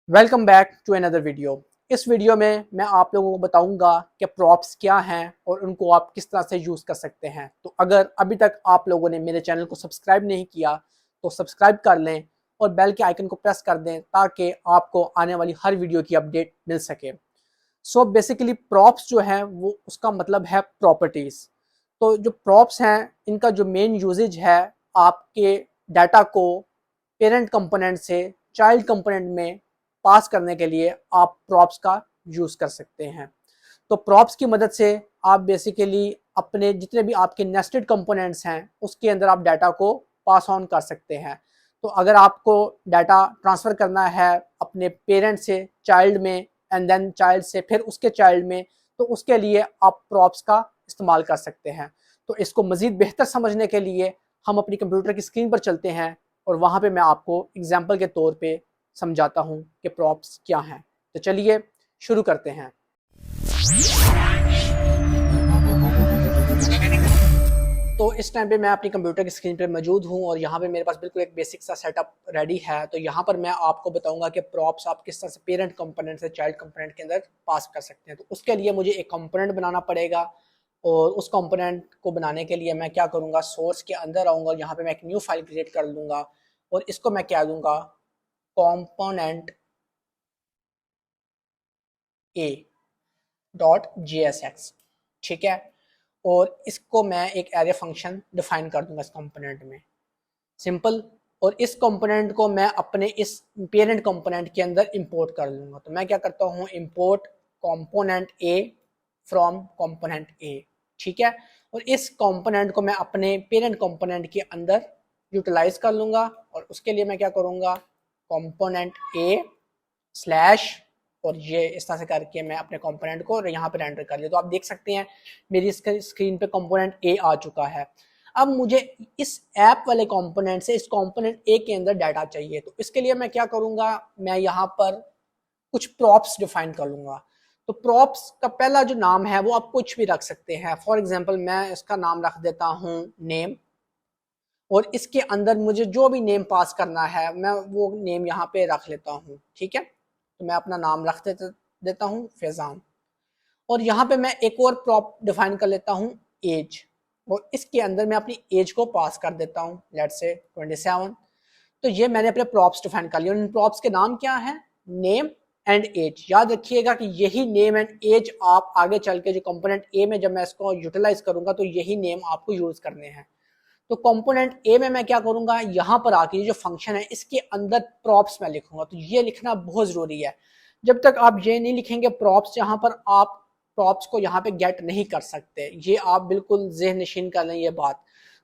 Welcome back to another video. इस video में मैं आप लोगों को बताऊंगा कि प्रॉप्स क्या हैं और उनको आप किस तरह से यूज़ कर सकते हैं। तो अगर अभी तक आप लोगों ने मेरे चैनल को सब्सक्राइब नहीं किया तो सब्सक्राइब कर लें और बेल के आइकन को प्रेस कर दें ताकि आपको आने वाली हर वीडियो की अपडेट मिल सके। सो बेसिकली प्रॉप्स जो हैं वो उसका मतलब है प्रॉपर्टीज़। तो जो प्रॉप्स हैं इनका जो मेन यूजेज है आपके डाटा को पेरेंट कंपोनेंट से चाइल्ड कंपोनेंट में पास करने के लिए आप प्रॉप्स का यूज़ कर सकते हैं। तो प्रॉप्स की मदद से आप बेसिकली अपने जितने भी आपके नेस्टेड कंपोनेंट्स हैं उसके अंदर आप डाटा को पास ऑन कर सकते हैं। तो अगर आपको डाटा ट्रांसफ़र करना है अपने पेरेंट से चाइल्ड में एंड देन चाइल्ड से फिर उसके चाइल्ड में, तो उसके लिए आप प्रॉप्स का इस्तेमाल कर सकते हैं। तो इसको मज़ीद बेहतर समझने के लिए हम अपनी कंप्यूटर की स्क्रीन पर चलते हैं और वहाँ पे मैं आपको एग्जाम्पल के तौर पे समझाता हूँ कि प्रॉप्स क्या हैं। तो चलिए शुरू करते हैं। तो इस टाइम पे मैं अपनी कंप्यूटर की स्क्रीन पे मौजूद हूँ और यहाँ पे मेरे पास बिल्कुल एक बेसिक सा सेटअप रेडी है। तो यहाँ पर मैं आपको बताऊंगा कि प्रॉप्स आप किस तरह से पेरेंट कंपोनेंट से चाइल्ड कंपोनेंट के अंदर पास कर सकते हैं। तो उसके लिए मुझे एक कंपोनेंट बनाना पड़ेगा और उस कंपोनेंट को बनाने के लिए मैं क्या करूँगा, सोर्स के अंदर आऊँगा और यहाँ पे मैं एक न्यू फाइल क्रिएट कर लूँगा और इसको मैं क्या दूंगा, कॉम्पोनेंट ए डॉट जी एस एक्स। ठीक है, और इसको मैं एक एरे फंक्शन डिफाइन कर दूंगा इस कंपोनेंट में, सिंपल। और इस कंपोनेंट को मैं अपने इस पेरेंट कंपोनेंट के अंदर इंपोर्ट कर लूंगा। तो मैं क्या करता हूँ, import component A from component ए। ठीक है, और इस कंपोनेंट को मैं अपने पेरेंट कंपोनेंट के अंदर यूटिलाइज कर लूंगा और उसके लिए मैं क्या करूंगा, कंपोनेंट ए स्लैश, और ये इस तरह से करके मैं अपने कंपोनेंट को यहाँ पे रेंडर कर लिया। तो आप देख सकते हैं मेरी स्क्रीन पे कंपोनेंट ए आ चुका है। अब मुझे इस ऐप वाले कंपोनेंट से इस कंपोनेंट ए के अंदर डाटा चाहिए। तो इसके लिए मैं क्या करूंगा, मैं यहाँ पर कुछ प्रॉप्स डिफाइन कर लूंगा। तो प्रॉप्स का पहला जो नाम है वो आप कुछ भी रख सकते हैं। फॉर एग्जाम्पल मैं इसका नाम रख देता हूँ नेम, और इसके अंदर मुझे जो भी नेम पास करना है मैं वो नेम यहाँ पे रख लेता हूँ। ठीक है, तो मैं अपना नाम रख देता हूँ फैजान, और यहाँ पे मैं एक और प्रॉप डिफाइन कर लेता हूँ एज, और इसके अंदर मैं अपनी एज को पास कर देता हूँ, लेट्स से 27। तो ये मैंने अपने प्रॉप्स डिफाइन कर लिए और इन प्रॉप्स के नाम क्या है, नेम एंड एज। याद रखिएगा कि यही नेम एंड एज आप आगे चल के जो कंपोनेंट ए में जब मैं इसको यूटिलाइज करूंगा तो यही नेम आपको यूज करने हैं। तो कंपोनेंट ए में मैं क्या करूंगा, यहाँ पर आके जो फंक्शन है इसके अंदर प्रॉप्स में लिखूंगा। तो ये लिखना बहुत जरूरी है। जब तक आप ये नहीं लिखेंगे प्रॉप्स, यहाँ पर आप प्रॉप्स को यहाँ पे गेट नहीं कर सकते। ये आप बिल्कुल ज़हन नशीन कर लें ये बात।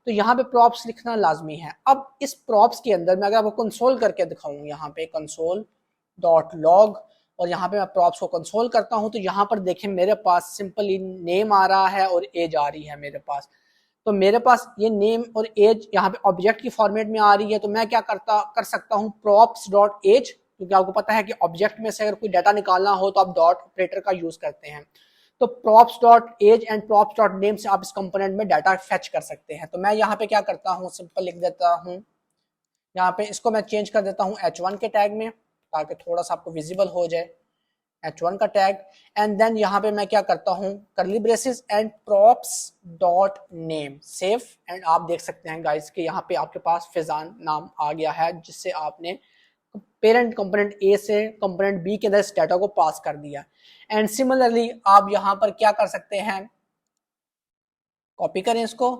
तो यहाँ पे प्रॉप्स लिखना लाजमी है। अब इस प्रॉप्स के अंदर मैं अगर आपको कंसोल करके दिखाऊं, यहाँ पे कंसोल डॉट लॉग, और यहाँ पे मैं प्रॉप्स को कंसोल करता हूँ, तो यहाँ पर देखें मेरे पास सिंपली नेम आ रहा है और एज आ रही है मेरे पास। तो मेरे पास ये नेम और एज यहाँ पे ऑब्जेक्ट की फॉर्मेट में आ रही है। तो मैं क्या कर सकता हूँ, प्रॉप्स डॉट एज, क्योंकि आपको पता है कि ऑब्जेक्ट में से अगर कोई डाटा निकालना हो तो आप डॉट ऑपरेटर का यूज करते हैं। तो props dot age and props dot name से आप इस कंपोनेंट में डाटा फेच कर सकते हैं। तो मैं यहाँ पे क्या करता हूँ, सिंपल लिख देता हूँ, यहाँ पे इसको मैं चेंज कर देता हूँ h1 के टैग में ताकि थोड़ा सा आपको विजिबल हो जाए h1 का टैग। एंड देन यहाँ पे मैं क्या करता हूँ, करली braces and props dot name save. And आप देख सकते हैं गाइस कि यहाँ पे आपके पास फैजान नाम आ गया है जिससे आपने पेरेंट कंपोनेंट ए से कंपोनेंट बी के अंदर इस डाटा को पास कर दिया। एंड सिमिलरली आप यहाँ पर क्या कर सकते हैं, कॉपी करें इसको,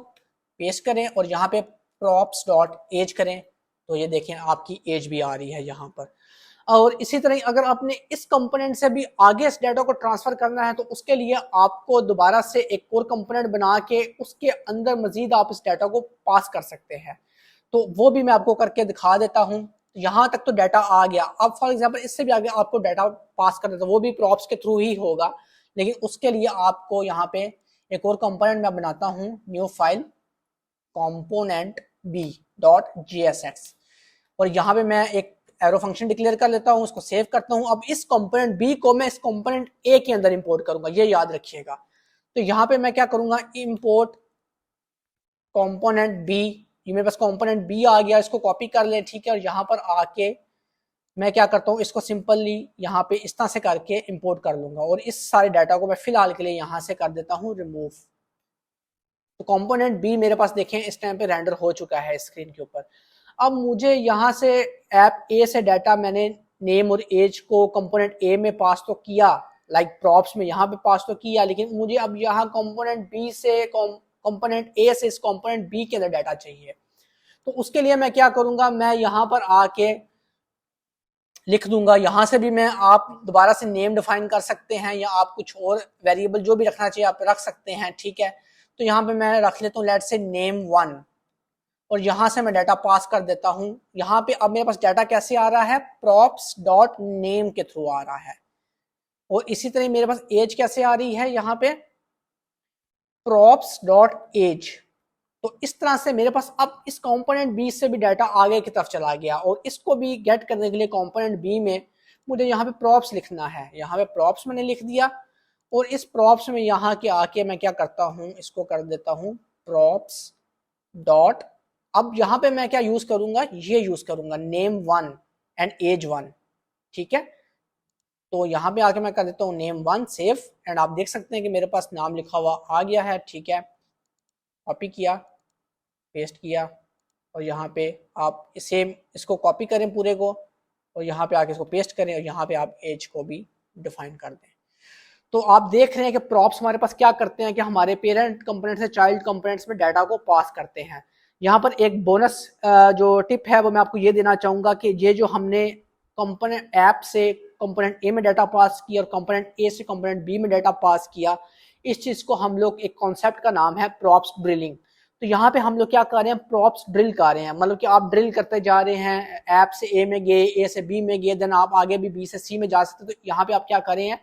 पेस्ट करें और यहाँ पे प्रॉप्स डॉट एज करें। तो ये देखें आपकी एज भी आ रही है यहाँ पर। और इसी तरह अगर आपने इस कंपोनेंट से भी आगे इस डाटा को ट्रांसफर करना है तो उसके लिए आपको दोबारा से एक और कंपोनेंट बना के उसके अंदर मजीद आप इस डाटा को पास कर सकते हैं। तो वो भी मैं आपको करके दिखा देता हूँ। यहाँ तक तो डाटा आ गया। अब फॉर एग्जाम्पल इससे भी आगे आपको डाटा पास करना तो वो भी प्रॉप्स के थ्रू ही होगा, लेकिन उसके लिए आपको यहाँ पे एक और कंपोनेंट मैं बनाता हूँ, new file component B dot J S X, और यहाँ पे मैं एक एरो फंक्शन डिक्लेयर कर लेता हूँ, उसको सेव करता हूँ। अब इस कंपोनेंट बी को मैं इस कंपोनेंट ए के अंदर इंपोर्ट करूंगा, ये याद रखिएगा। तो यहाँ पे मैं क्या करूंगा, इंपोर्ट कंपोनेंट बी, ये मेरे पास कंपोनेंट बी आ गया, इसको कॉपी कर ले। ठीक है, और यहाँ पर आके मैं क्या करता हूँ, इसको सिंपली यहाँ पे इस तरह से करके इंपोर्ट कर लूंगा और इस सारे डाटा को मैं फिलहाल के लिए यहाँ से कर देता हूँ रिमूव। तो कंपोनेंट बी मेरे पास देखें इस टाइम पे रेंडर हो चुका है स्क्रीन के ऊपर। अब मुझे यहाँ से ऐप ए से डाटा मैंने नेम और एज को कंपोनेंट ए में पास तो किया, लाइक प्रॉप्स में यहाँ पे पास तो किया, लेकिन मुझे अब यहाँ कंपोनेंट बी से कंपोनेंट ए से इस कंपोनेंट बी के अंदर डाटा चाहिए। तो उसके लिए मैं क्या करूंगा, मैं यहाँ पर आके लिख दूंगा। यहाँ से भी मैं आप दोबारा से नेम डिफाइन कर सकते हैं या आप कुछ और वेरिएबल जो भी रखना चाहिए आप रख सकते हैं, ठीक है। तो यहाँ पे मैं रख लेता हूँ लेट्स से नेम 1 और यहाँ से मैं डाटा पास कर देता हूँ। यहाँ पे अब मेरे पास डाटा कैसे आ रहा है, props डॉट नेम के थ्रू आ रहा है। और इसी तरह मेरे पास एज कैसे आ रही है, यहाँ पे props डॉट एज। तो इस तरह से मेरे पास अब इस कंपोनेंट बी से भी डाटा आगे की तरफ चला गया और इसको भी गेट करने के लिए कंपोनेंट बी में मुझे यहाँ पे प्रॉप्स लिखना है। यहाँ पे प्रॉप्स मैंने लिख दिया और इस प्रॉप्स में यहाँ के आके मैं क्या करता हूँ, इसको कर देता हूँ प्रॉप्स डॉट। अब यहाँ पे मैं क्या यूज करूंगा, ये यूज करूंगा नेम 1 एंड एज 1, ठीक है। तो यहाँ पे आके मैं कर देता हूँ नेम 1 सेव एंड आप देख सकते हैं कि मेरे पास नाम लिखा हुआ आ गया है, ठीक है। कॉपी किया, पेस्ट किया और यहाँ पे आप सेम इसको कॉपी करें पूरे को और यहाँ पे आके इसको पेस्ट करें और यहाँ पे आप एज को भी डिफाइन कर दें। तो आप देख रहे हैं कि प्रॉप्स हमारे पास क्या करते हैं कि हमारे पेरेंट कंपोनेंट से चाइल्ड कंपोनेंट्स में डाटा को पास करते हैं। यहाँ पर एक बोनस जो टिप है वो मैं आपको ये देना चाहूंगा कि ये जो हमने कंपोनेंट ऐप से कंपोनेंट ए में डाटा पास किया और कंपोनेंट ए से कंपोनेंट बी में डाटा पास किया, इस चीज को हम लोग एक कॉन्सेप्ट का नाम है प्रॉप्स ड्रिलिंग। तो यहाँ पे हम लोग क्या कर रहे हैं, प्रॉप्स ड्रिल कर रहे हैं, मतलब कि आप ड्रिल करते जा रहे हैं, ऐप से ए में गए, ए से बी में गए, देन आप आगे भी बी से सी में जा सकते हैं। तो यहाँ पे आप क्या कर रहे हैं,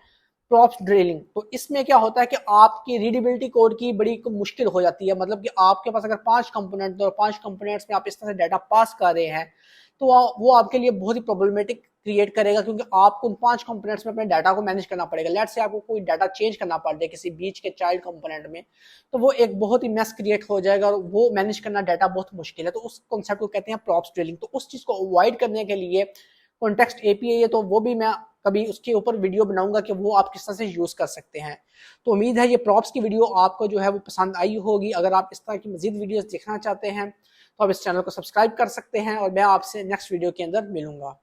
प्रॉप्स ड्रिलिंग। तो इसमें क्या होता है कि आपकी रीडेबिलिटी कोड की बड़ी मुश्किल हो जाती है, मतलब कि आपके पास अगर 5 कंपोनेंट और 5 कंपोनेंट्स में आप इस तरह से डाटा पास कर रहे हैं तो वो आपके लिए बहुत ही प्रॉब्लमेटिक क्रिएट करेगा, क्योंकि आपको उन 5 कंपोनेंट्स में अपने डाटा को मैनेज करना पड़ेगा। लेट्स से आपको कोई डाटा चेंज करना पड़ जाए किसी बीच के चाइल्ड कंपोनेंट में, तो वो एक बहुत ही मेस क्रिएट हो जाएगा और वो मैनेज करना डाटा बहुत मुश्किल है। तो उस कॉन्सेप्ट को कहते हैं प्रॉप्स ड्रिलिंग। तो उस चीज को अवॉइड करने के लिए कॉन्टेक्स्ट एपीआई है, तो वो भी मैं कभी उसके ऊपर वीडियो बनाऊंगा कि वो आप किस तरह से यूज कर सकते हैं। तो उम्मीद है ये प्रॉप्स की वीडियो आपको जो है वो पसंद आई होगी। अगर आप इस तरह की मजीद वीडियोस देखना चाहते हैं तो आप इस चैनल को सब्सक्राइब कर सकते हैं और मैं आपसे नेक्स्ट वीडियो के अंदर मिलूंगा।